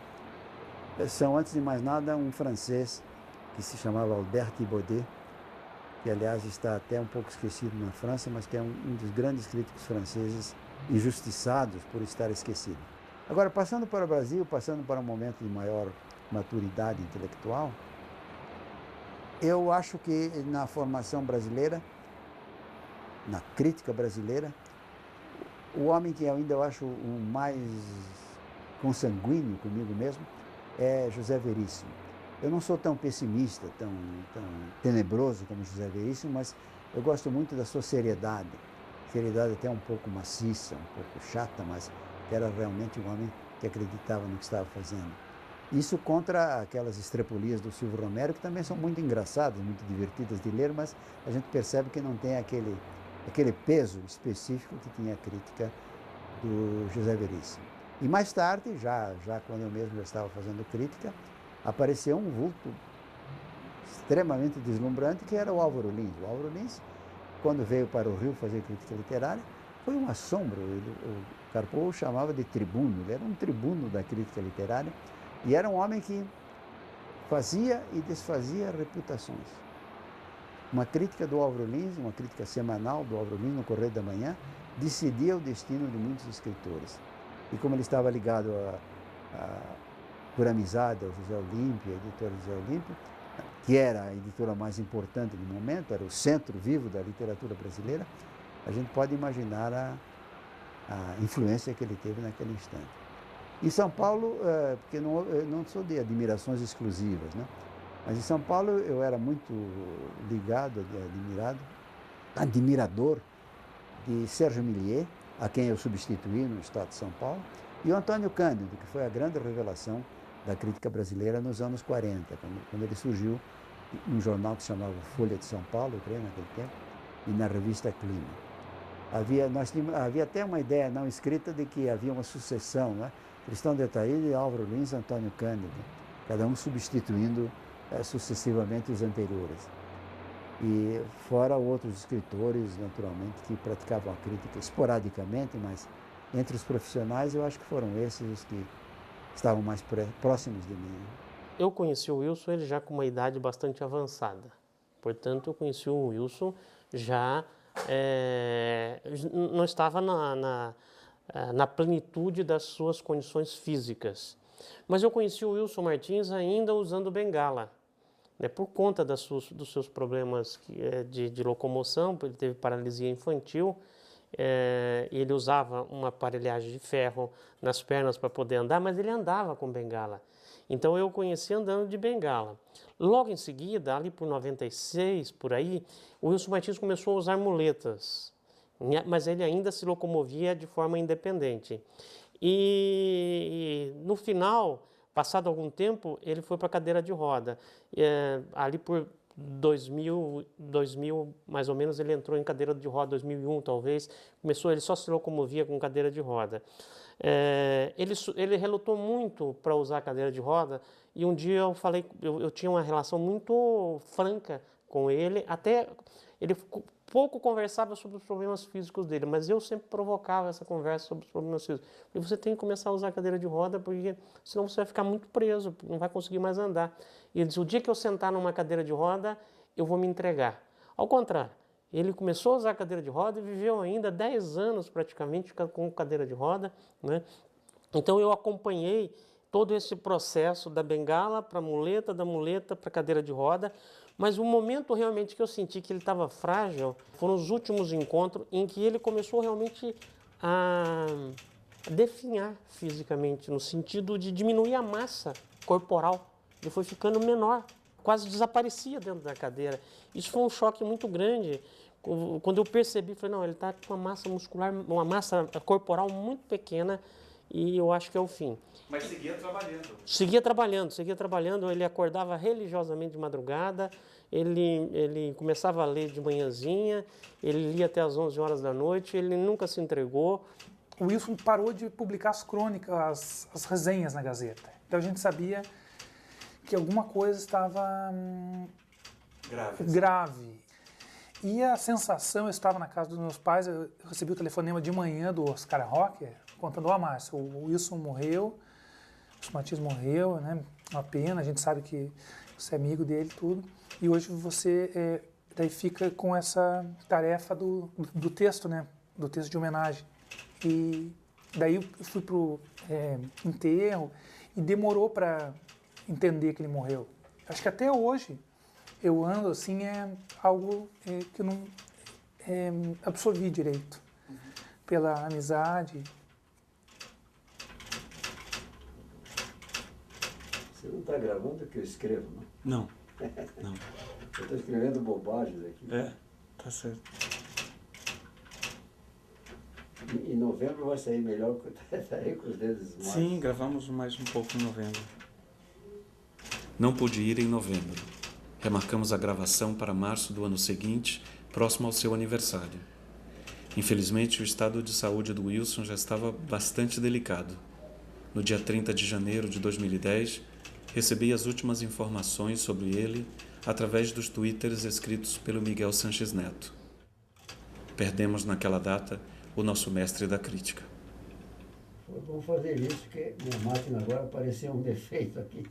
são, antes de mais nada, um francês que se chamava Albert Thibaudet, que aliás está até um pouco esquecido na França, mas que é um dos grandes críticos franceses injustiçados por estar esquecido. Agora, passando para o Brasil, passando para um momento de maior maturidade intelectual, eu acho que na formação brasileira, na crítica brasileira, o homem que ainda eu acho o mais consanguíneo comigo mesmo é José Veríssimo. Eu não sou tão pessimista, tão tenebroso como José Veríssimo, mas eu gosto muito da sua seriedade. sinceridade até um pouco maciça, um pouco chata, mas era realmente um homem que acreditava no que estava fazendo. Isso contra aquelas estrepolias do Silvio Romero, que também são muito engraçadas, muito divertidas de ler, mas a gente percebe que não tem aquele peso específico que tinha a crítica do José Veríssimo. E mais tarde, já quando eu mesmo já estava fazendo crítica, apareceu um vulto extremamente deslumbrante, que era o Álvaro Lins. O Álvaro Lins, quando veio para o Rio fazer crítica literária, foi um assombro. O Carpo o chamava de tribuno, ele era um tribuno da crítica literária, e era um homem que fazia e desfazia reputações. Uma crítica do Álvaro Lins, uma crítica semanal do Álvaro Lins no Correio da Manhã, decidia o destino de muitos escritores. E como ele estava ligado por amizade ao José Olímpio, a editora José Olímpio, que era a editora mais importante do momento, era o centro vivo da literatura brasileira, a gente pode imaginar a influência que ele teve naquele instante. Em São Paulo, porque eu não sou de admirações exclusivas, né? Mas em São Paulo eu era muito ligado, admirador de Sérgio Milliet, a quem eu substituí no Estado de São Paulo, e o Antônio Cândido, que foi a grande revelação da crítica brasileira nos anos 40, quando ele surgiu num jornal que se chamava Folha de São Paulo, eu creio, naquele tempo, e na revista Clima. Havia até uma ideia não escrita de que havia uma sucessão, né? Tristão de Ataíde, Álvaro Lins, Antônio Cândido, cada um substituindo sucessivamente os anteriores. E fora outros escritores, naturalmente, que praticavam a crítica esporadicamente, mas entre os profissionais eu acho que foram esses os que estavam mais próximos de mim. Eu conheci o Wilson ele já com uma idade bastante avançada. Portanto, eu conheci o Wilson já não estava na plenitude das suas condições físicas. Mas eu conheci o Wilson Martins ainda usando bengala, né, por conta dos seus problemas de locomoção. Ele teve paralisia infantil, ele usava uma aparelhagem de ferro nas pernas para poder andar, mas ele andava com bengala. Então eu o conheci andando de bengala. Logo em seguida, ali por 96, por aí, o Wilson Martins começou a usar muletas, mas ele ainda se locomovia de forma independente. E no final, passado algum tempo, ele foi para a cadeira de roda. Ali por 2000 mais ou menos, ele entrou em cadeira de roda, 2001 talvez, ele só se locomovia com cadeira de roda. Ele relutou muito para usar a cadeira de roda, e um dia eu tinha uma relação muito franca com ele, até ele pouco conversava sobre os problemas físicos dele, mas eu sempre provocava essa conversa sobre os problemas físicos. E você tem que começar a usar a cadeira de roda, porque senão você vai ficar muito preso, não vai conseguir mais andar. E ele disse, o dia que eu sentar numa cadeira de roda, eu vou me entregar. Ao contrário, ele começou a usar a cadeira de roda e viveu ainda 10 anos praticamente com cadeira de roda, né? Então eu acompanhei todo esse processo da bengala para a muleta, da muleta para a cadeira de roda. Mas o momento realmente que eu senti que ele estava frágil foram os últimos encontros em que ele começou realmente a definhar fisicamente, no sentido de diminuir a massa corporal. Ele foi ficando menor, quase desaparecia dentro da cadeira. Isso foi um choque muito grande. Quando eu percebi, falei, não, ele está com uma massa muscular, uma massa corporal muito pequena, e eu acho que é o fim. Mas seguia trabalhando? Seguia trabalhando. Ele acordava religiosamente de madrugada, ele começava a ler de manhãzinha, ele lia até as 11 horas da noite, ele nunca se entregou. O Wilson parou de publicar as crônicas, as resenhas na Gazeta. Então a gente sabia que alguma coisa estava grave. E a sensação, eu estava na casa dos meus pais, eu recebi o telefonema de manhã do Oscar Rocker, contando, Márcio, o Wilson morreu, o Wilson Martins morreu, né? Uma pena, a gente sabe que você é amigo dele, tudo. E hoje você daí fica com essa tarefa do texto, né? Do texto de homenagem. E daí eu fui pro enterro e demorou para entender que ele morreu. Acho que até hoje eu ando assim, algo que eu não absorvi direito. Pela amizade. Você não está gravando o que eu escrevo, não? Não. Eu estou escrevendo bobagens aqui. Tá certo. Em novembro vai sair melhor que sair com os dedos mais. Sim, gravamos mais um pouco em novembro. Não pude ir em novembro. Remarcamos a gravação para março do ano seguinte, próximo ao seu aniversário. Infelizmente, o estado de saúde do Wilson já estava bastante delicado. No dia 30 de janeiro de 2010, recebi as últimas informações sobre ele através dos twitters escritos pelo Miguel Sanches Neto. Perdemos naquela data o nosso mestre da crítica. Foi bom fazer isso, porque minha máquina agora apareceu um defeito aqui.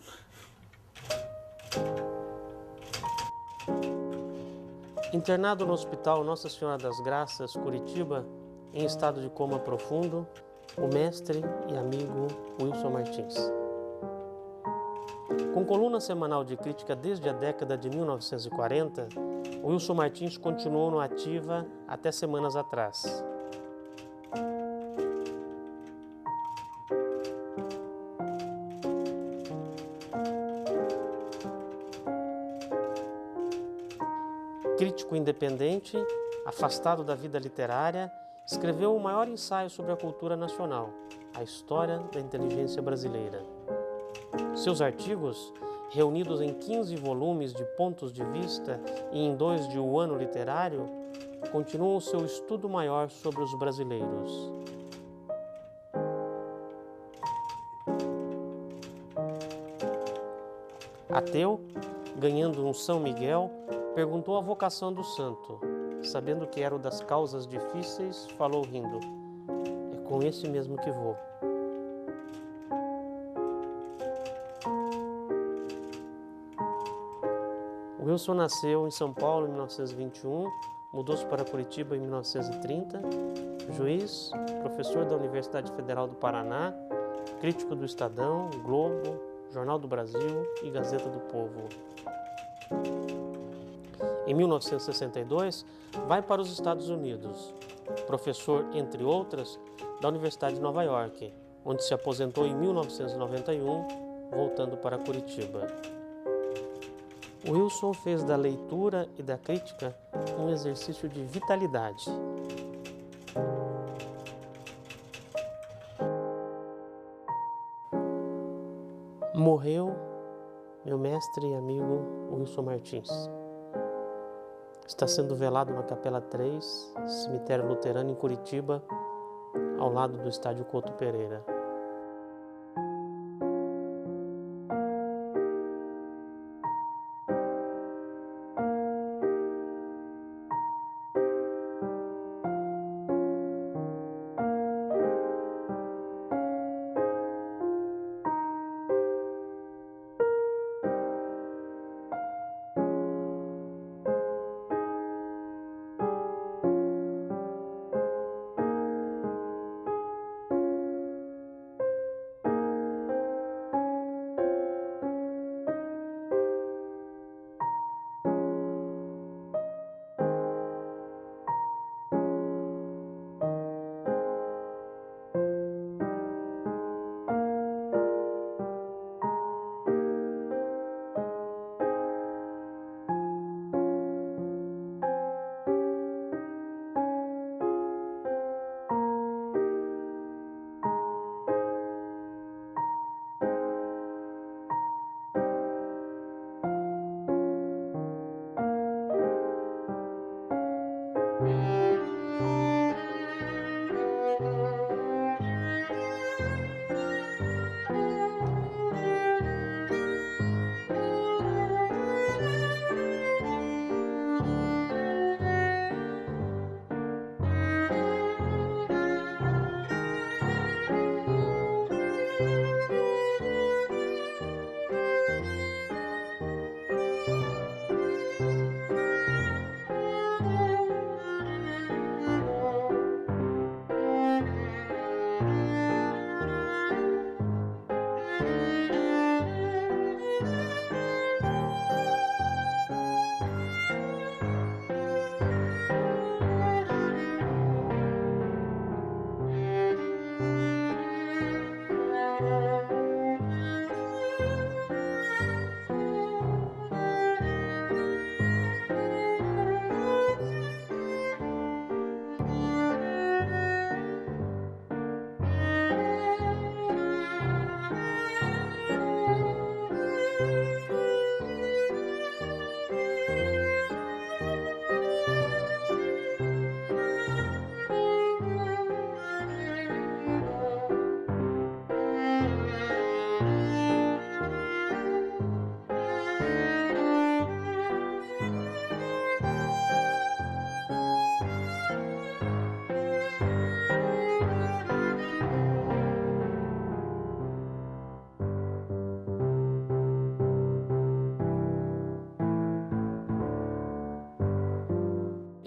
Internado no Hospital Nossa Senhora das Graças, Curitiba, em estado de coma profundo, o mestre e amigo Wilson Martins. Com coluna semanal de crítica desde a década de 1940, Wilson Martins continuou no ativa até semanas atrás. Crítico independente, afastado da vida literária, escreveu o maior ensaio sobre a cultura nacional, a história da inteligência brasileira. Seus artigos, reunidos em 15 volumes de pontos de vista e em 2 de O Ano Literário, continuam o seu estudo maior sobre os brasileiros. Ateu, ganhando um São Miguel, perguntou a vocação do santo. Sabendo que era o das causas difíceis, falou rindo: "É com esse mesmo que vou." Wilson nasceu em São Paulo em 1921, mudou-se para Curitiba em 1930, juiz, professor da Universidade Federal do Paraná, crítico do Estadão, Globo, Jornal do Brasil e Gazeta do Povo. Em 1962, vai para os Estados Unidos, professor, entre outras, da Universidade de Nova York, onde se aposentou em 1991, voltando para Curitiba. Wilson fez da leitura e da crítica um exercício de vitalidade. Morreu meu mestre e amigo Wilson Martins. Está sendo velado na Capela 3, cemitério luterano em Curitiba, ao lado do estádio Couto Pereira.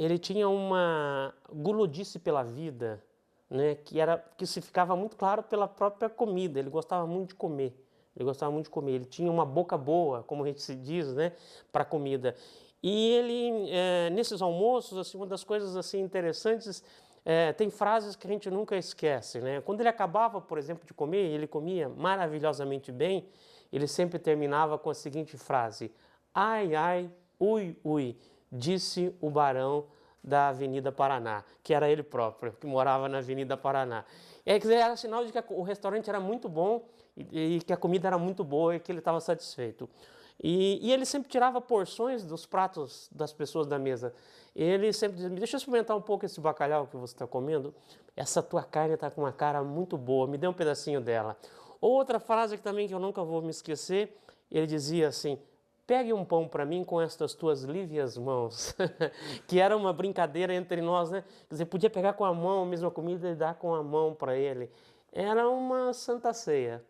ele tinha uma gulodice pela vida, né, que se ficava muito claro pela própria comida. Ele gostava muito de comer. Ele gostava muito de comer. Ele tinha uma boca boa, como a gente se diz, né, para comida. E ele, nesses almoços, assim, uma das coisas assim interessantes, tem frases que a gente nunca esquece, né? Quando ele acabava, por exemplo, de comer, ele comia maravilhosamente bem, ele sempre terminava com a seguinte frase: ai, ai, ui, ui, disse o barão da Avenida Paraná, que era ele próprio, que morava na Avenida Paraná. Quer dizer, era sinal de que o restaurante era muito bom e que a comida era muito boa e que ele estava satisfeito. E ele sempre tirava porções dos pratos das pessoas da mesa. Ele sempre dizia: deixa eu experimentar um pouco esse bacalhau que você está comendo. Essa tua carne está com uma cara muito boa, me dê um pedacinho dela. Outra frase que também que eu nunca vou me esquecer, ele dizia assim: pegue um pão para mim com estas tuas lívias mãos. Que era uma brincadeira entre nós, né? Quer dizer, podia pegar com a mão a mesma comida e dar com a mão para ele. Era uma santa ceia.